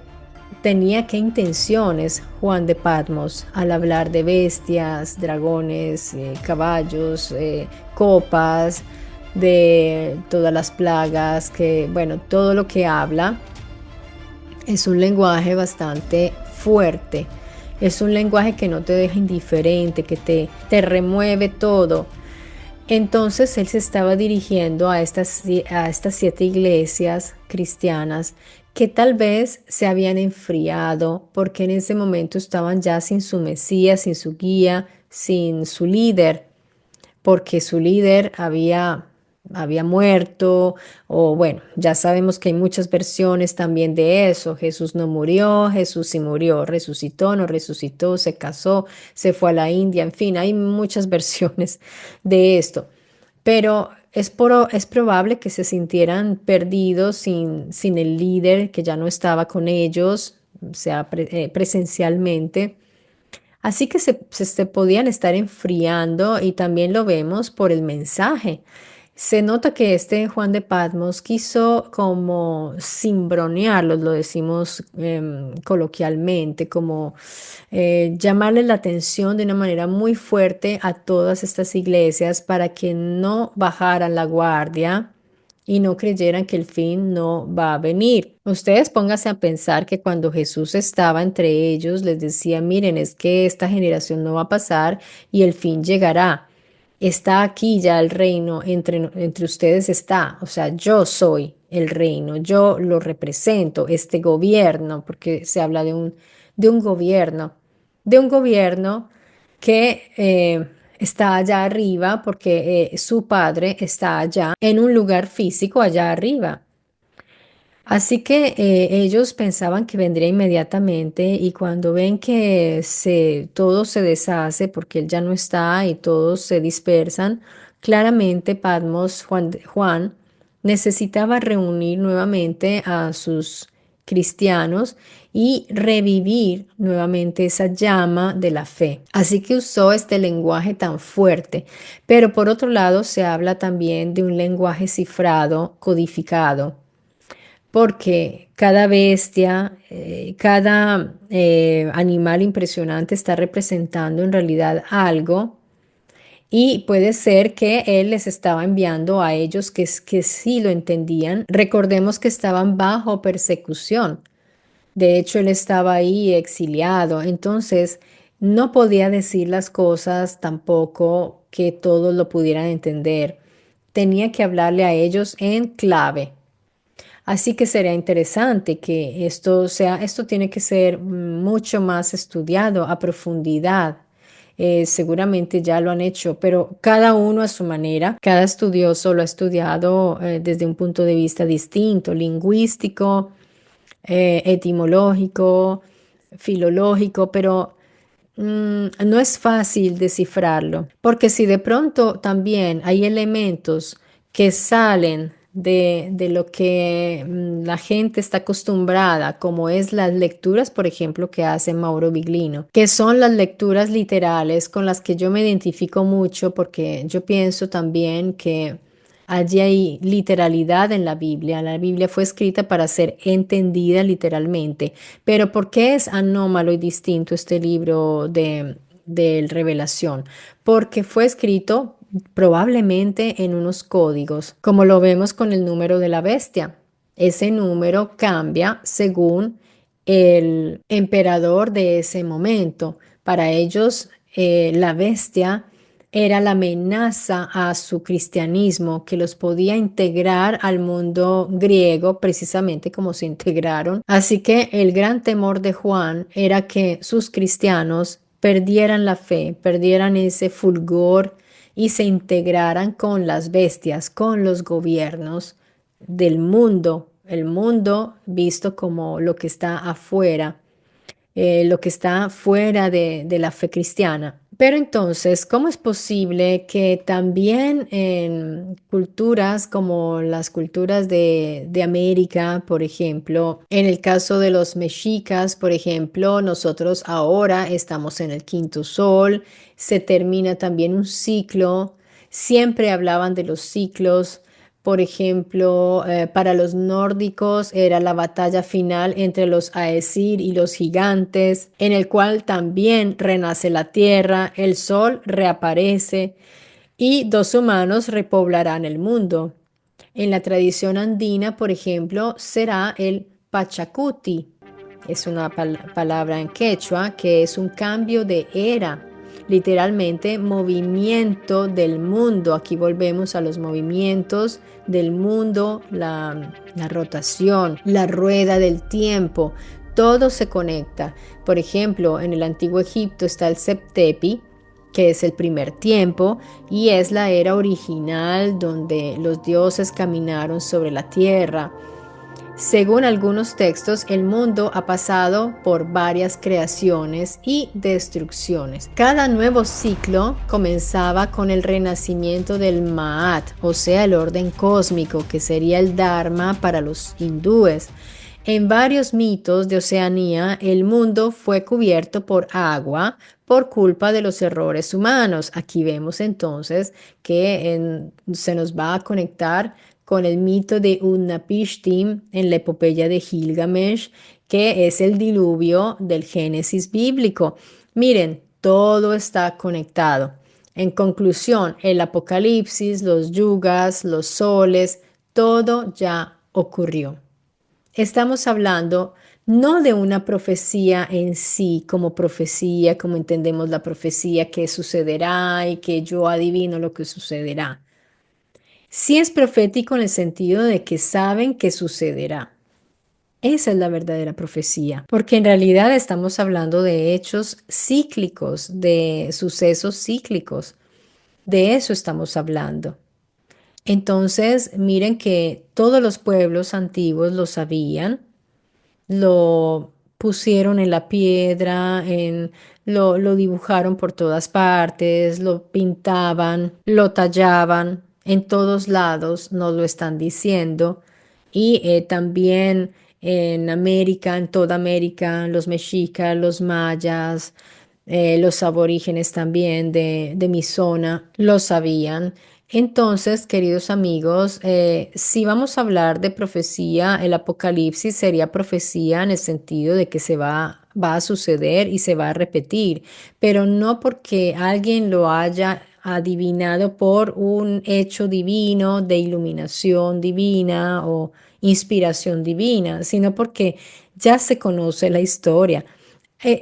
tenía qué intenciones Juan de Patmos al hablar de bestias, dragones, caballos, copas, de todas las plagas, que bueno, todo lo que habla es un lenguaje bastante fuerte, es un lenguaje que no te deja indiferente, que te remueve todo. Entonces él se estaba dirigiendo a estas 7 iglesias cristianas que tal vez se habían enfriado porque en ese momento estaban ya sin su Mesías, sin su guía, sin su líder, porque su líder había muerto, o bueno, ya sabemos que hay muchas versiones también de eso. Jesús no murió, Jesús sí murió, resucitó, no resucitó, se casó, se fue a la India, en fin, hay muchas versiones de esto. Pero es probable que se sintieran perdidos sin el líder que ya no estaba con ellos, o sea, presencialmente. Así que se podían estar enfriando y también lo vemos por el mensaje. Se nota que este Juan de Patmos quiso como cimbronearlos, lo decimos coloquialmente, como llamarle la atención de una manera muy fuerte a todas estas iglesias para que no bajaran la guardia y no creyeran que el fin no va a venir. Ustedes pónganse a pensar que cuando Jesús estaba entre ellos, les decía, miren, es que esta generación no va a pasar y el fin llegará. Está aquí ya el reino, entre ustedes está, o sea, yo soy el reino, yo lo represento, este gobierno, porque se habla de un gobierno, de un gobierno que está allá arriba, porque su padre está allá, en un lugar físico allá arriba. Así que ellos pensaban que vendría inmediatamente y cuando ven que todo se deshace porque él ya no está y todos se dispersan, claramente Juan necesitaba reunir nuevamente a sus cristianos y revivir nuevamente esa llama de la fe. Así que usó este lenguaje tan fuerte, pero por otro lado se habla también de un lenguaje cifrado, codificado porque cada bestia, cada animal impresionante está representando en realidad algo y puede ser que él les estaba enviando a ellos que sí lo entendían. Recordemos que estaban bajo persecución. De hecho, él estaba ahí exiliado, entonces no podía decir las cosas tampoco que todos lo pudieran entender. Tenía que hablarle a ellos en clave. Así que sería interesante que esto tiene que ser mucho más estudiado a profundidad. Seguramente ya lo han hecho, pero cada uno a su manera, cada estudioso lo ha estudiado desde un punto de vista distinto, lingüístico, etimológico, filológico, pero no es fácil descifrarlo, porque si de pronto también hay elementos que salen de lo que la gente está acostumbrada, como es las lecturas, por ejemplo, que hace Mauro Biglino, que son las lecturas literales con las que yo me identifico mucho, porque yo pienso también que allí hay literalidad en la Biblia. La Biblia fue escrita para ser entendida literalmente. Pero ¿por qué es anómalo y distinto este libro de Revelación? Porque fue escrito probablemente en unos códigos, como lo vemos con el número de la bestia. Ese número cambia según el emperador de ese momento. Para ellos, la bestia era la amenaza a su cristianismo que los podía integrar al mundo griego, precisamente como se integraron. Así que el gran temor de Juan era que sus cristianos perdieran la fe, perdieran ese fulgor y se integraran con las bestias, con los gobiernos del mundo, el mundo visto como lo que está afuera, lo que está fuera de la fe cristiana. Pero entonces, ¿cómo es posible que también en culturas como las culturas de América, por ejemplo, en el caso de los mexicas, por ejemplo, nosotros ahora estamos en el quinto sol, se termina también un ciclo, siempre hablaban de los ciclos. Por ejemplo, para los nórdicos era la batalla final entre los Aesir y los gigantes, en el cual también renace la tierra, el sol reaparece y dos humanos repoblarán el mundo. En la tradición andina, por ejemplo, será el Pachacuti. Es una palabra en quechua que es un cambio de era, literalmente movimiento del mundo. Aquí volvemos a los movimientos del mundo, la rotación, la rueda del tiempo. Todo se conecta. Por ejemplo, en el antiguo Egipto está el Septepi, que es el primer tiempo y es la era original donde los dioses caminaron sobre la tierra. Según algunos textos, el mundo ha pasado por varias creaciones y destrucciones. Cada nuevo ciclo comenzaba con el renacimiento del Maat, o sea, el orden cósmico, que sería el Dharma para los hindúes. En varios mitos de Oceanía, el mundo fue cubierto por agua por culpa de los errores humanos. Aquí vemos entonces que se nos va a conectar con el mito de Utnapishtim en la epopeya de Gilgamesh, que es el diluvio del Génesis bíblico. Miren, todo está conectado. En conclusión, el Apocalipsis, los yugas, los soles, todo ya ocurrió. Estamos hablando no de una profecía en sí, como profecía, como entendemos la profecía, que sucederá y que yo adivino lo que sucederá. Sí es profético en el sentido de que saben que sucederá. Esa es la verdadera profecía, porque en realidad estamos hablando de hechos cíclicos, de sucesos cíclicos. De eso estamos hablando. Entonces, miren que todos los pueblos antiguos lo sabían, lo pusieron en la piedra, lo dibujaron por todas partes, lo pintaban, lo tallaban, en todos lados nos lo están diciendo. Y también en América, en toda América, los mexicas, los mayas, los aborígenes también de mi zona lo sabían. Entonces, queridos amigos, si vamos a hablar de profecía, el Apocalipsis sería profecía en el sentido de que va a suceder y se va a repetir, pero no porque alguien lo haya adivinado por un hecho divino, de iluminación divina o inspiración divina, sino porque ya se conoce la historia.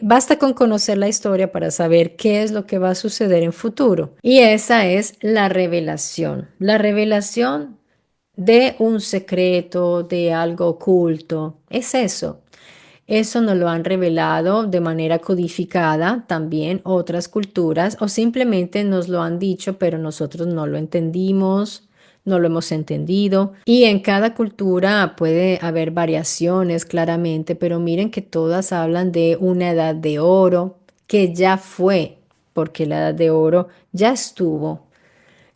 Basta con conocer la historia para saber qué es lo que va a suceder en futuro. Y esa es la revelación de un secreto, de algo oculto. Es eso. Eso nos lo han revelado de manera codificada también otras culturas o simplemente nos lo han dicho, pero nosotros no lo entendimos, no lo hemos entendido. Y en cada cultura puede haber variaciones claramente, pero miren que todas hablan de una edad de oro que ya fue, porque la edad de oro ya estuvo.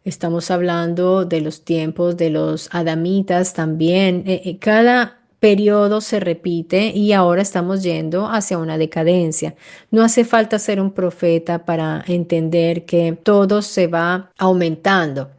Estamos hablando de los tiempos de los adamitas también. Cada periodo se repite y ahora estamos yendo hacia una decadencia. No hace falta ser un profeta para entender que todo se va aumentando.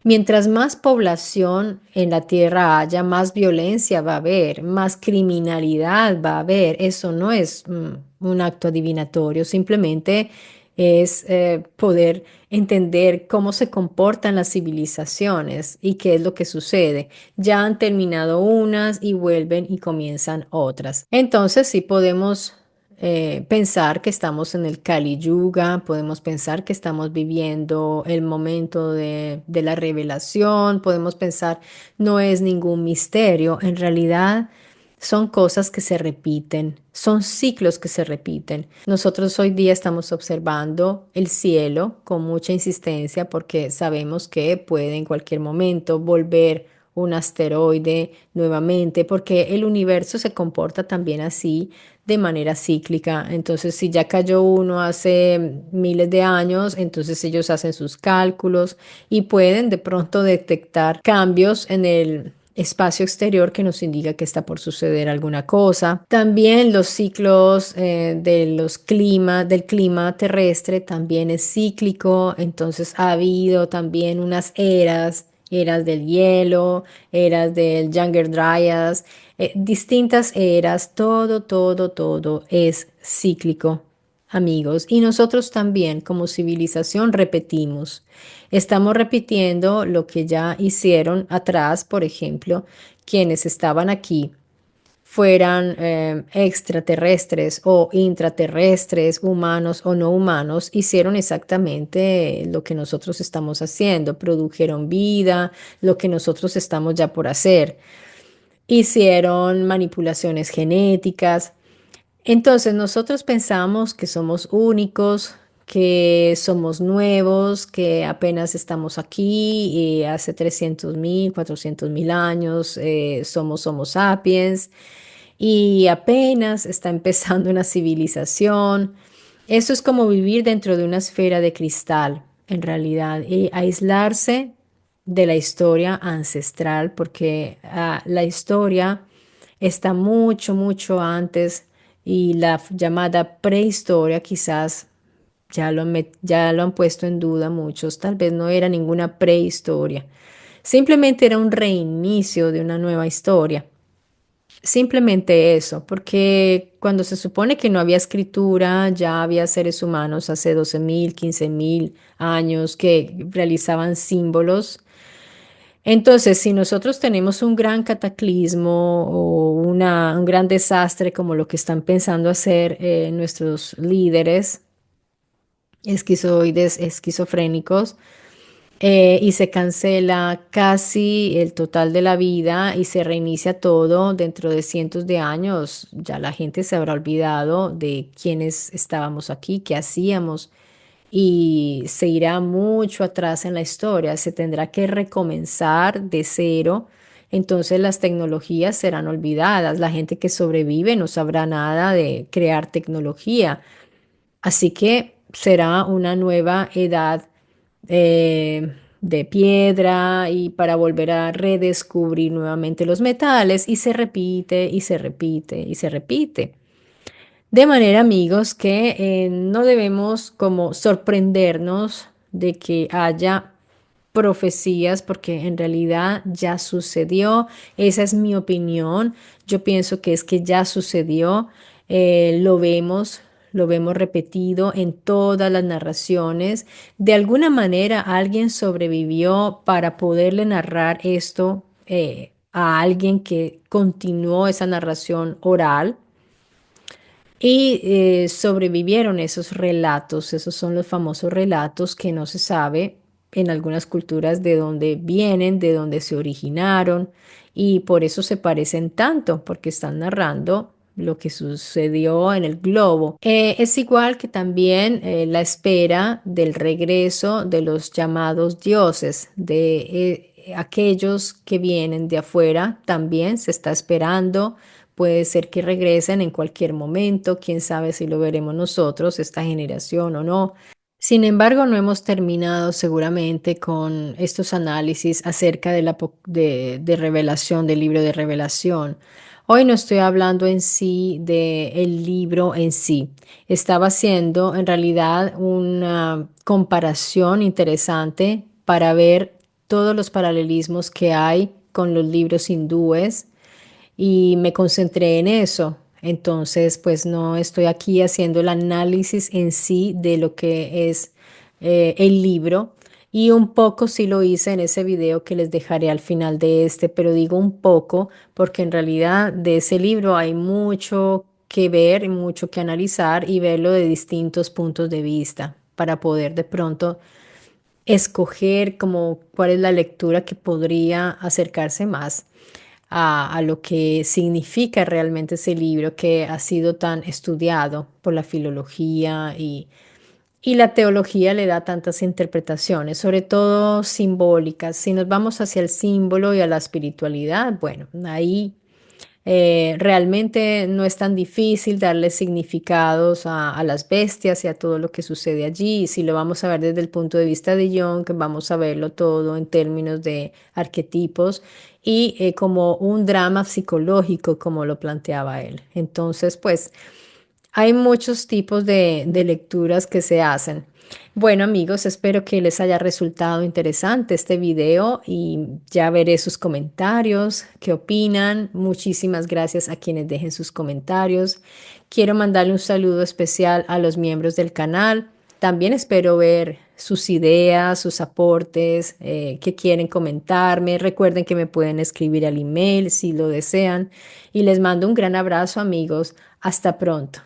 Mientras más población en la tierra haya, más violencia va a haber, más criminalidad va a haber. Eso no es un acto adivinatorio, simplemente es poder entender cómo se comportan las civilizaciones y qué es lo que sucede. Ya han terminado unas y vuelven y comienzan otras. Entonces sí podemos pensar que estamos en el Kali Yuga, podemos pensar que estamos viviendo el momento de la revelación, podemos pensar no es ningún misterio, en realidad son cosas que se repiten, son ciclos que se repiten. Nosotros hoy día estamos observando el cielo con mucha insistencia porque sabemos que puede en cualquier momento volver un asteroide nuevamente, porque el universo se comporta también así de manera cíclica. Entonces, si ya cayó uno hace miles de años, entonces ellos hacen sus cálculos y pueden de pronto detectar cambios en el espacio exterior que nos indica que está por suceder alguna cosa. También los ciclos del clima terrestre también es cíclico, entonces ha habido también unas eras del hielo, eras del Younger Dryas, distintas eras, todo es cíclico, amigos. Y nosotros también como civilización repetimos. Estamos repitiendo lo que ya hicieron atrás, por ejemplo, quienes estaban aquí fueran extraterrestres o intraterrestres, humanos o no humanos, hicieron exactamente lo que nosotros estamos haciendo, produjeron vida, lo que nosotros estamos ya por hacer, hicieron manipulaciones genéticas. Entonces nosotros pensamos que somos únicos, que somos nuevos, que apenas estamos aquí y hace 300.000, 400.000 años somos Homo sapiens y apenas está empezando una civilización. Eso es como vivir dentro de una esfera de cristal, en realidad, y aislarse de la historia ancestral, porque la historia está mucho antes y la llamada prehistoria quizás ya lo han puesto en duda muchos, tal vez no era ninguna prehistoria, simplemente era un reinicio de una nueva historia. Simplemente eso, porque cuando se supone que no había escritura, ya había seres humanos hace 12.000, 15.000 años que realizaban símbolos. Entonces, si nosotros tenemos un gran cataclismo o un gran desastre como lo que están pensando hacer nuestros líderes esquizoides, esquizofrénicos, y se cancela casi el total de la vida y se reinicia todo dentro de cientos de años, ya la gente se habrá olvidado de quiénes estábamos aquí, qué hacíamos y se irá mucho atrás en la historia, se tendrá que recomenzar de cero. Entonces las tecnologías serán olvidadas, la gente que sobrevive no sabrá nada de crear tecnología. Así que será una nueva edad de piedra y para volver a redescubrir nuevamente los metales y se repite y se repite y se repite. De manera, amigos, que no debemos como sorprendernos de que haya profecías porque en realidad ya sucedió. Esa es mi opinión. Yo pienso que es que ya sucedió. Lo vemos repetido en todas las narraciones. De alguna manera alguien sobrevivió para poderle narrar esto a alguien que continuó esa narración oral. Y sobrevivieron esos relatos, esos son los famosos relatos que no se sabe en algunas culturas de dónde vienen, de dónde se originaron, y por eso se parecen tanto, porque están narrando lo que sucedió en el globo. Es igual que también la espera del regreso de los llamados dioses, de aquellos que vienen de afuera, también se está esperando. Puede ser que regresen en cualquier momento, quién sabe si lo veremos nosotros, esta generación o no. Sin embargo, no hemos terminado seguramente con estos análisis acerca de de revelación, del libro de revelación. Hoy no estoy hablando en sí del libro en sí. Estaba haciendo en realidad una comparación interesante para ver todos los paralelismos que hay con los libros hindúes y me concentré en eso. Entonces, pues no estoy aquí haciendo el análisis en sí de lo que es el libro y un poco sí lo hice en ese video que les dejaré al final de este, pero digo un poco porque en realidad de ese libro hay mucho que ver y mucho que analizar y verlo de distintos puntos de vista para poder de pronto escoger como cuál es la lectura que podría acercarse más a lo que significa realmente ese libro que ha sido tan estudiado por la filología y la teología le da tantas interpretaciones, sobre todo simbólicas. Si nos vamos hacia el símbolo y a la espiritualidad, bueno, ahí realmente no es tan difícil darle significados a las bestias y a todo lo que sucede allí. Y si lo vamos a ver desde el punto de vista de Jung, vamos a verlo todo en términos de arquetipos y como un drama psicológico, como lo planteaba él. Entonces, pues hay muchos tipos de lecturas que se hacen. Bueno, amigos, espero que les haya resultado interesante este video y ya veré sus comentarios, qué opinan. Muchísimas gracias a quienes dejen sus comentarios. Quiero mandarle un saludo especial a los miembros del canal. También espero ver sus ideas, sus aportes, que quieren comentarme. Recuerden que me pueden escribir al email si lo desean. Y les mando un gran abrazo, amigos. Hasta pronto.